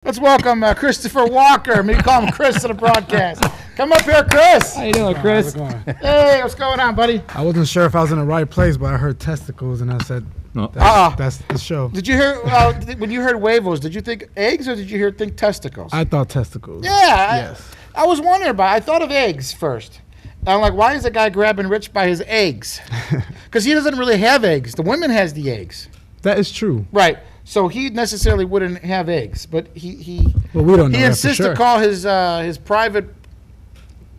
Let's welcome Christopher Walker. We call him Chris to the broadcast. Come up here, Chris. How you doing, Chris? Hey, what's going on, buddy? I wasn't sure if I was in the right place, but I heard testicles, and I said, that's the show. Did you hear, when you heard huevos, did you think eggs or did you think testicles? I thought testicles. Yeah. Yes. I was wondering about it. I thought of eggs first. I'm like, why is the guy grabbing Rich by his eggs? Because he doesn't really have eggs. The woman has the eggs. That is true. Right. So he necessarily wouldn't have eggs, but he well, we don't know. He insists to call his private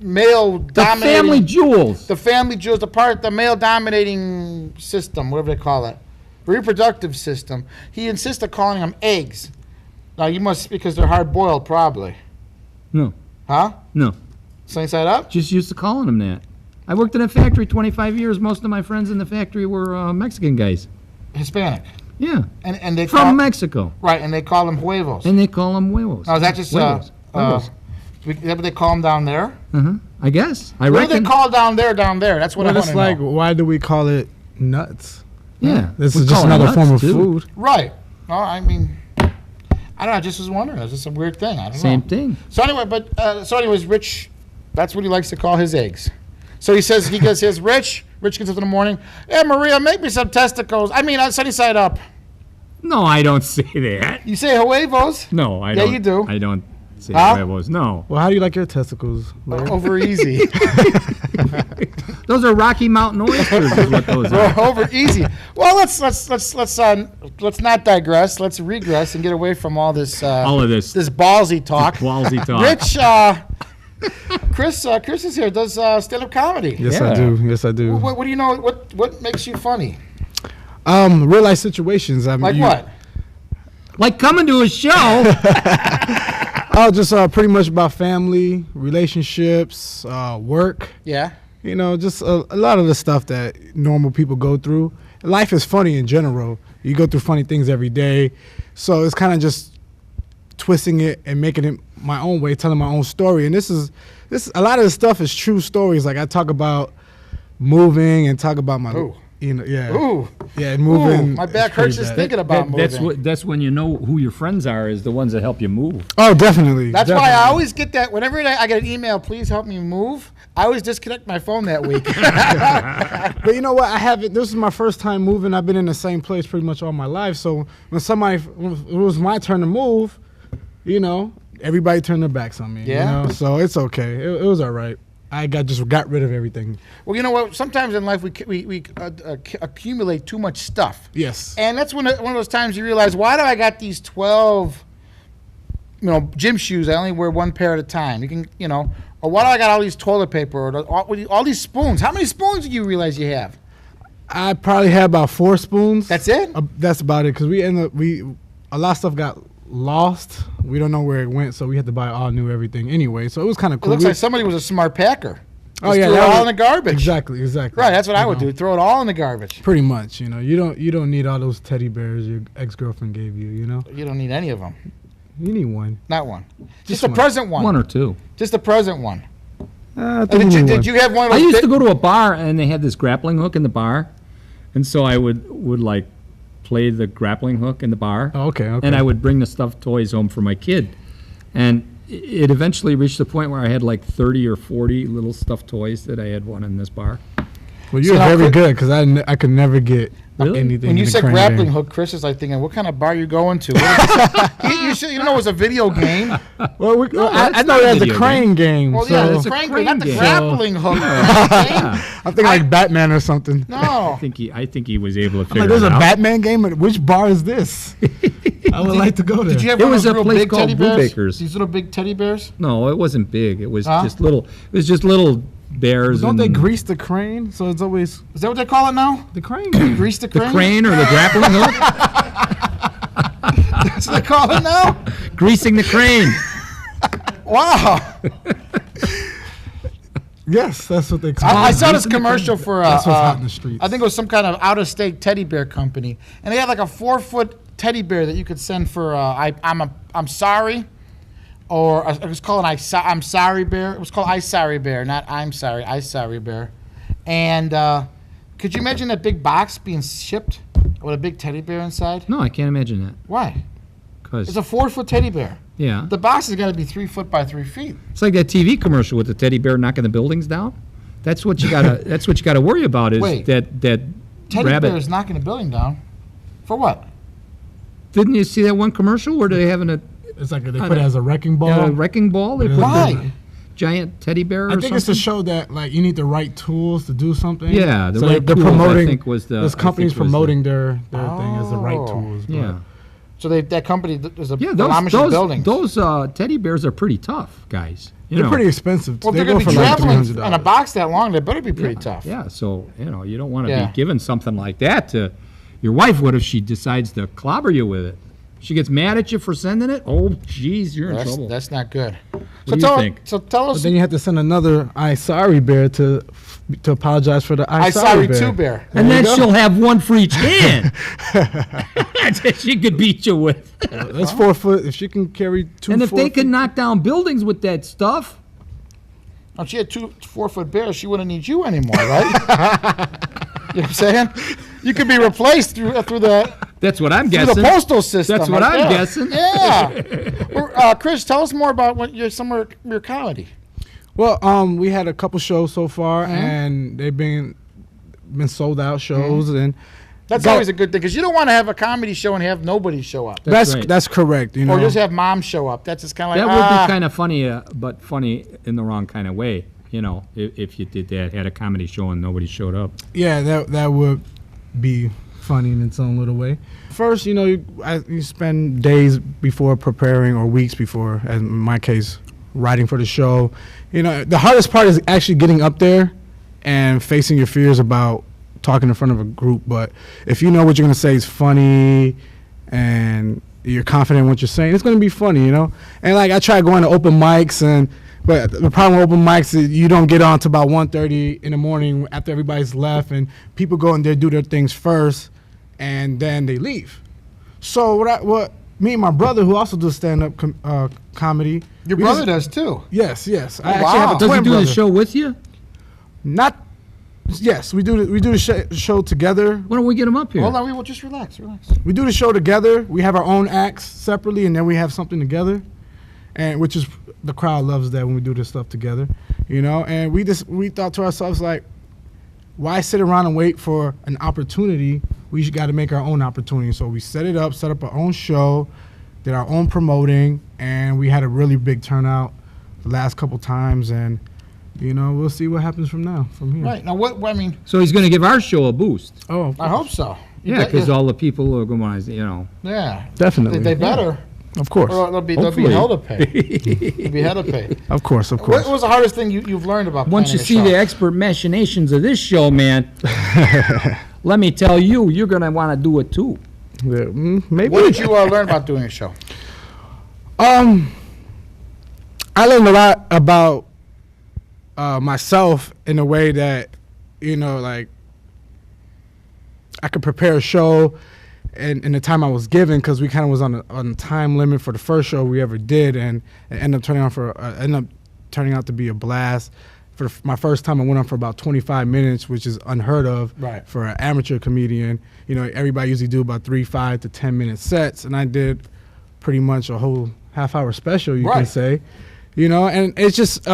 male dominating family jewels. The family jewels, the male dominating system, whatever they call it, reproductive system. He insists on calling them eggs. Now you must, because they're hard boiled, probably. No. Huh? No. Sunny side up? Just used to calling them that. I worked in a factory 25 years. Most of my friends in the factory were Mexican guys. Hispanic. Yeah. And they from Mexico. Right, and they call them huevos. And they call them huevos. Now, is that just huevos? Is that what they call them down there? I guess. I what reckon. do they call down there? That's what I want to know. It's like, why do we call it nuts? Yeah. This is just another form of food. Right. Well, I mean, I don't know. I just was wondering. It's just a weird thing. I don't know. Same thing. So anyway, anyways, Rich, that's what he likes to call his eggs. So he says, Rich gets up in the morning, hey, Maria, make me some testicles. I mean, sunny side up. No, I don't say that. You say huevos? No, I don't. Yeah, you do. I don't say huevos. No. Well, how do you like your testicles, Larry? Over easy. Those are Rocky Mountain oysters is what those are. Over easy. Well, let's not digress. Let's regress and get away from all this this ballsy talk. Ballsy talk. Rich, Chris is here. Does stand-up comedy? Yes, I do. Yes, I do. What do you know? What makes you funny? Real life situations. Like what? Like coming to a show. Oh, just pretty much about family, relationships, work. Yeah. You know, just a lot of the stuff that normal people go through. Life is funny in general. You go through funny things every day. So it's kind of just twisting it and making it my own way, telling my own story. And this a lot of the stuff is true stories. Like I talk about moving and talk about my moving. My back hurts just thinking about moving. That's when you know who your friends are, is the ones that help you move. Oh, definitely. That's why I always get that. Whenever I get an email, please help me move, I always disconnect my phone that week. But you know what? This is my first time moving. I've been in the same place pretty much all my life. So when it was my turn to move, you know, everybody turned their backs on me. Yeah. You know? So it's okay. It was all right. I just got rid of everything. Well, you know what? Sometimes in life we accumulate too much stuff. Yes. And that's one of those times you realize, why do I got these 12, gym shoes? I only wear one pair at a time. Or why do I got all these toilet paper or all these spoons? How many spoons do you realize you have? I probably had about 4 spoons. That's it? That's about it. Because a lot of stuff got lost. We don't know where it went, so we had to buy all new everything anyway. So it was kind of cool. It looks like somebody was a smart packer. Throw it all in the garbage. Exactly. Right, that's what I would do. Throw it all in the garbage. Pretty much, you don't need all those teddy bears your ex-girlfriend gave you, you know. You don't need any of them. You need one. Not one. Just the present one. One or two. Just the present one. Did you have one of those? I used to go to a bar and they had this grappling hook in the bar, and so I would like play the grappling hook in the bar. Oh, okay. And I would bring the stuffed toys home for my kid. And it eventually reached the point where I had like 30 or 40 little stuffed toys that I had one in this bar. Well, you're very good, because I could never get anything. When you said grappling hook, Chris is like thinking, what kind of bar you going to? You know it was a video game. Well, I know that's a crane game. Well, yeah, it's a crane game, not the grappling hook. I'm thinking like Batman or something. No. I think he was able to figure it out. There's a Batman game? Which bar is this? I would like to go there. Did you have it one was of those a real place big called teddy bears? Brubaker's. These little big teddy bears? No, it wasn't big. It was just little. It was just little bears. Don't they grease the crane? So it's always... Is that what they call it now? The crane game. Grease the crane? The crane or the grappling hook? That's what they call it now? Greasing the crane. Wow. Yes, that's what they call it. I saw this commercial for that's what's hot in the streets. I think it was some kind of out-of-state teddy bear company, and they had like a 4-foot teddy bear that you could send for I'm sorry, or it was called an I'm sorry bear. It was called I sorry bear, not I'm sorry, I sorry bear. And could you imagine that big box being shipped with a big teddy bear inside? No, I can't imagine that. Why? It's a 4-foot teddy bear. Yeah. The box is got to be 3 foot by 3 feet. It's like that TV commercial with the teddy bear knocking the buildings down. That's what you gotta. That's what you gotta worry about. Is Wait. that Teddy rabbit? bear is knocking a building down. For what? Didn't you see that one commercial where they having a It's like they put it as a wrecking ball. wrecking ball? They put Why? the giant teddy bear. I think it's to show that like you need the right tools to do something. Yeah, the so right they're tools, I promoting. think, was the- This I company's think was the- promoting their thing as the right Oh. tools. but- Yeah. So that company is a Yeah, Amish building. those teddy bears are pretty tough, guys. You They're know. pretty expensive. Well, they they're go going to for be like traveling $300. in a box that long. They better be pretty tough. Yeah, so you don't want to Yeah. be given something like that to your wife. What if she decides to clobber you with it? She gets mad at you for sending it. Oh, geez, you're in trouble. That's not good. What do you think? So tell But us. then you have to send another "I sorry" bear to apologize for the I "I sorry bear. too bear. And There then you go. she'll have one for each hand. That she could beat you with. That's 4 foot. If she can carry 2. And if they could knock down buildings with that stuff, If she had 2 4-foot bears, she wouldn't need you anymore, right? You know what I'm saying? You could be replaced through the that's what I'm through guessing. the postal system. That's what right I'm there. guessing. Yeah. Well, Chris, tell us more about your comedy. Well, we had a couple shows so far, and they've been sold out shows, and That's always a good thing because you don't want to have a comedy show and have nobody show up, That's right. that's correct. You know, or just have mom show up. That's just kind of That like would be kind of funny, but funny in the wrong kind of way. You know, if you did that, had a comedy show and nobody showed up. yeah, that would be funny in its own little way. First, you know, you spend days before preparing or weeks before, as in my case, writing for the show. You know, the hardest part is actually getting up there and facing your fears about talking in front of a group. But if you know what you're going to say is funny and you're confident in what you're saying, it's going to be funny, you know? And like I try going to open mics, but the problem with open mics is you don't get on to about 1:30 in the morning after everybody's left, and people go in there, do their things first, and then they leave. So what me and my brother, who also does stand-up comedy. your we brother just- does too. Yes. I wow. actually have a Does he twin do brother. the show with you? Not. Yes, we do the show together. Why don't we get him up here? Hold on, we will just relax. We do the show together. We have our own acts separately, and then we have something together, and which is the crowd loves that when we do this stuff together, you know. And we thought to ourselves like, why sit around and wait for an opportunity? We got to make our own opportunity. So we set up our own show, did our own promoting, and we had a really big turnout the last couple times, and you know, we'll see what happens from here. Right now, what I mean, So he's going to give our show a boost. Oh, I hope so. Yeah, because all the people are going to, yeah, definitely. they better. Of course. Or they'll be Hopefully. hell to pay. They'll be hell to pay. Of course. What was the hardest thing you've learned about Once you planning a see show? the expert machinations of this show, man, let me tell you, you're going to want to do it too. Yeah, maybe. What did you learn about doing a show? I learned a lot about myself in a way that, you know, like I could prepare a show in the time I was given, because we kind of was on a time limit for the first show we ever did, and it ended up turning out to be a blast. For my first time, I went on for about 25 minutes, which is unheard of Right. for an amateur comedian. You know, everybody usually do about 5 to 10 minute sets, and I did pretty much a whole half-hour special, you can Right. say. You know, and it's just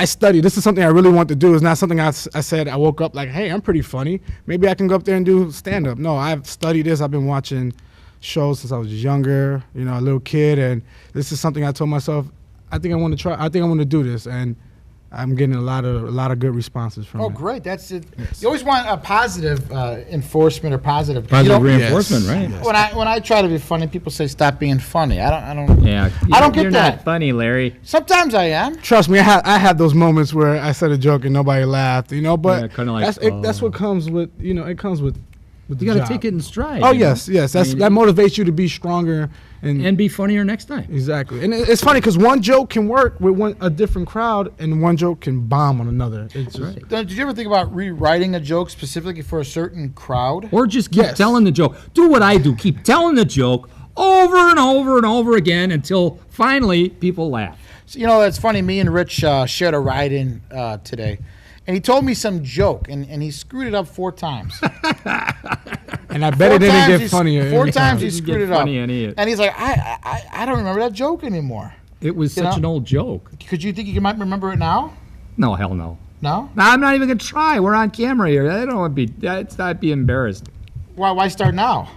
I studied. This is something I really want to do. It's not something I said I woke up like, hey, I'm pretty funny. Maybe I can go up there and do stand-up. No, I've studied this. I've been watching shows since I was younger, you know, a little kid. And this is something I told myself, I think I want to try. I think I want to do this. And I'm getting a lot of good responses from Oh, it. great! That's it. You always want a positive enforcement or positive. Positive you know, reinforcement, Yes. right? Yes. when I try to be funny, people say stop being funny. I don't. Yeah. I don't get You're that. not funny, Larry. Sometimes I am. Trust me, I had those moments where I said a joke and nobody laughed, you know. But Yeah, kinda like, that's what comes with, you know. It comes with You the got to job. take it in stride. Oh you know? yes. That I mean, motivates you to be stronger and be funnier next time. Exactly, and it's funny because one joke can work with a different crowd, and one joke can bomb on another. It's just, Right. Did you ever think about rewriting a joke specifically for a certain crowd? Or just keep Yes. telling the joke. Do what I do. Keep telling the joke over and over and over again until finally people laugh. So, you know, it's funny. Me and Rich shared a ride in today, and he told me some joke, and he screwed it up 4 times. and And I bet it didn't get funnier. Four every times he time. screwed it up. funny any of it. And he's like, I don't remember that joke anymore. It was You such know? an old joke. Could you think you might remember it now? No, hell no. No? No, I'm not even gonna try. We're on camera here. I don't want to be. I'd be embarrassed. Why start now?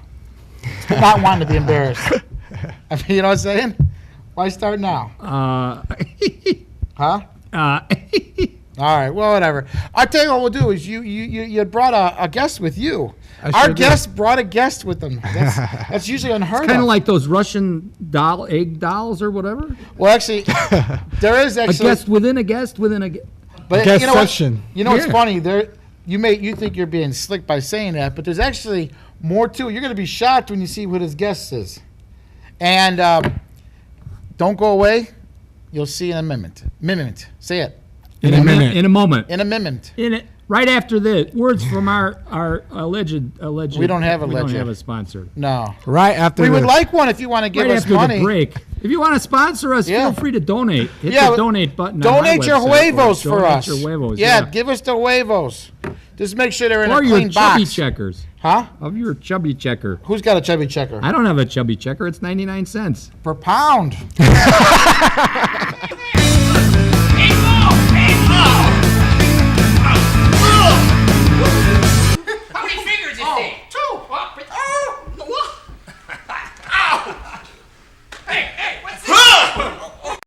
Not wanting to be embarrassed. I mean, you know what I'm saying? Why start now? Huh? All right, well, whatever. I'll tell you what we'll do is you had brought a guest with you. Our guest brought a guest with them. That's usually unheard of. Kind of like those Russian egg dolls or whatever. Well, actually, there is actually A guest within a guest within a guest. But Guest you know session. what? You know what's Yeah. funny? You think you're being slick by saying that, but there's actually more to it. You're going to be shocked when you see what his guest is. And don't go away. You'll see in a minute. Say it. In a minute. In a moment. In a minute. In it. Right after this, words from our alleged. We don't have a We don't legend. have a sponsor. No. Right after We would this. like one if you want to give Right us after money. the break. If you want to sponsor us, Yeah. feel free to donate. Hit Yeah, the donate button. Donate on your my website, or huevos for donate us. Your huevos, yeah, give us the huevos. Just make sure they're in Or a your clean chubby box. checkers. Huh? Of your chubby checker. Who's got a chubby checker? I don't have a chubby checker. It's 99 cents. Per pound.